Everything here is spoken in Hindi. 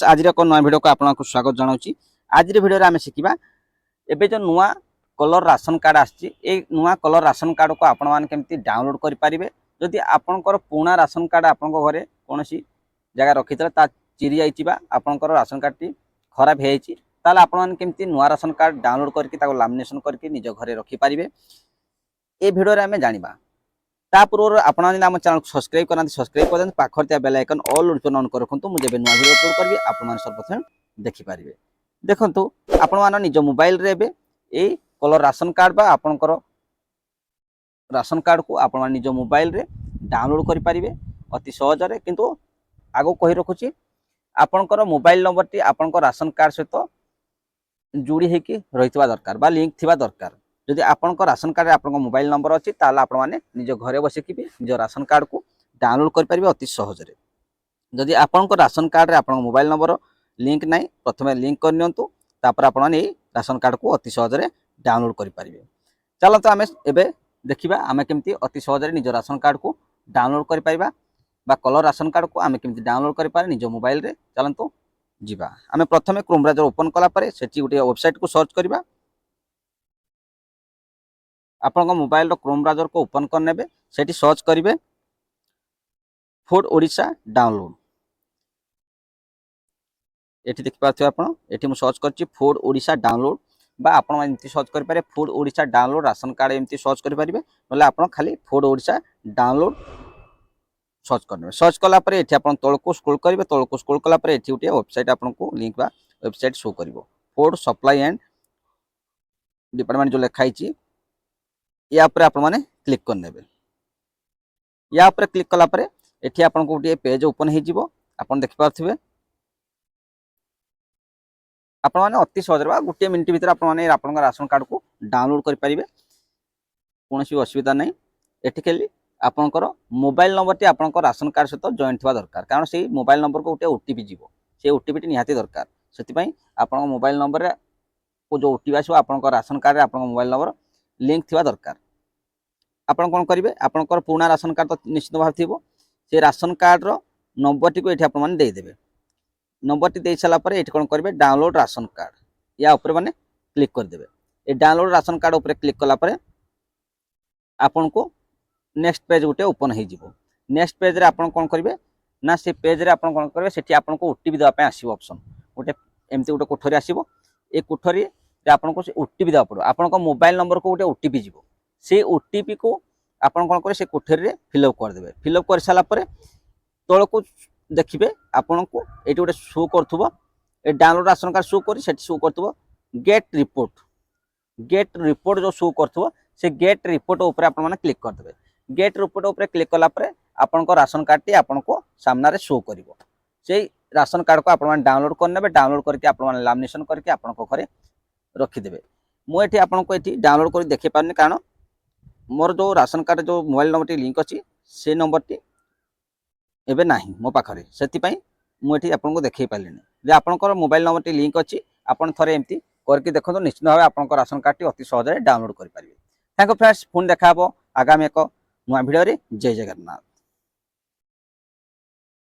आज एक नया भिडियो को आपको स्वागत जनाऊँ। आज भिडियो आम शिखा एवं जो नुआ कलर राशन कार्ड आसी नुआ कलर राशन कार्ड को आपण मैंने डाउनलोड करेंगे। जदि आपंकर पुणा राशन कार्ड आप घरे कौन जगह रखी चिरी जाइए आपंकर राशन कार्ड टी खराब होता आपमती नुआ राशन कार्ड डाउनलोड करके लामिनेशन करके निज घरे रखिपारे। ये भिडियो आम जाना ता पूर्व आपम चैनल सब्सक्राइब करना सब्सक्राइब कर पाखर bell icon all notification on कर रखुँ। मुझे नुआ वीडियो अपलोड करी आप सर्वप्रथम देखिपारे। देखु आपण निज मोबाइल रे ए कलर राशन कार्ड बा आपनकर राशन कार्ड को आपण निज मोबाइल रे डाउनलोड करेंगे अति सहजरे। किंतु आगो कही रखुची आपनकर मोबाइल नंबर टी आपनकर राशन कार्ड सहित जोड़ी होकर रही दरकार बा लिंक थिबा दरकार। जदि आपनक राशन कार्ड आप मोबाइल नंबर अच्छी ताल आप निज घरे बसिकी भी निज राशन कार्ड को डाउनलोड करेंगे अति सहजरे। जदि आपनक राशन कार्ड रे आपन मोबाइल नंबर लिंक नहीं प्रथम लिंक करनी तापर आप राशन कार्ड को अति सहजरे डाउनलोड करेंगे। चलते आम एवं देखा आम केमती अति सहजरे निज राशन कार्ड को डाउनलोड करें बा कलर राशन कार्ड को आम केमती डाउनलोड करें निज मोबाइल रे। चलतु जीवा आम प्रथम क्रोम ब्राउजर ओपन कलापर से गोटे वेबसाइट को सर्च करवा। आपन मोबाइल क्रोम ब्राउजर को ओपन करने से सर्च करेंगे फूड ओडिशा डाउनलोड। ये देखिए आप मुझे सर्च कर फूड ओडिशा डाउनलोड बा आपन एमती सर्च करेंगे food Odisha download ration card एमती सर्च करेंगे ना आप खाली फूड ओडिशा डाउनलोड सर्च करेंगे। सर्च कलापर ये तौक को स्क्रोल करेंगे तौक को स्क्रोल कलापर ये गोटे वेबसाइट आपको लिंक बा वेबसाइट शो कर फूड सप्लाई एंड डिपार्टमेंट जो लिखाई या आप क्लिक करने। या क्लिक कलापर ये आपको गोटे पेज ओपन हो देखिपे आप अति सहज गोटे मिनिट भर आप राशन कार्ड को डाउनलोड करेंगे कौन असुविधा नहीं। ये खाली आपंकर मोबाइल नंबर टी आपंकर राशन कार्ड सहित जॉइन थवा दरकार कारण से मोबाइल नंबर को गोटे ओटीपी जीवो से ओटीपी टी निहाती दरकार। से आप मोबाइल नंबर को जो ओटीपी आसो आपंकर राशन कार्ड आप मोबाइल नंबर लिंक थवा दरकार। आपन कौन करेंगे आपंकर पुराना राशन कार्ड तो निश्चित भाव थी से राशन कार्ड रो नंबर टी को ये आपदेदेवे। नंबर टी दे सारापर ये कौन करेंगे डाउनलोड राशन कार्ड या ऊपर मैंने क्लिक करदे। ये डाउनलोड राशन कार्ड ऊपर क्लिक कलापर आपन को नेक्स्ट पेज गोटे ओपन हो। नेक्स्ट पेज रे आपन कौन करेंगे ना से पेज रे आपन कौन करेंगे से आपन को ओटीपी देवाई आसो ऑप्शन गोटे एमती गोटे कोठरी आसो। ये कोठरी आपन को ओटीपी देवा पड़ो आपन मोबाइल नंबर को गोटे ओटीपी जीवो से ओटीपी को आपन कौन करेंगे से कोठरी फिलअप करदे। फिलअप कर सारापर तौक को देखिए आपन को ये गोटे शो करुव ए डाउनलोड राशन कार्ड शो कर शो करुव गेट रिपोर्ट जो शो करुव से गेट रिपोर्ट उपर आप क्लिक करदे। गेट रिपोर्ट उपर क्लिक कलापर आपन राशन कार्ड टी आपन को सामने शो कर से राशन कार्ड को आप डाउनलोड करने डाउनलोड करके आप लामिनेशन करके आपन घरे रखिदेवे। मुझे आपको ये डाउनलोड कर देखी पारनी कारण मोर जो राशन कार्ड जो मोबाइल नंबर टी लिंक अच्छी से नंबर टी एवं ना मो पाखे से मुझे आपको देखी पारे जे आपंकर मोबाइल नंबर टी लिंक अच्छी आपड़ थे एमती करके देखो निश्चित भाव आप राशन कार्ड टी अति सहज डाउनलोड करेंगे। थैंक यू फ्रेंड्स पुणी देखा आगामी एक नुआ भिडियो। जय जगन्नाथ।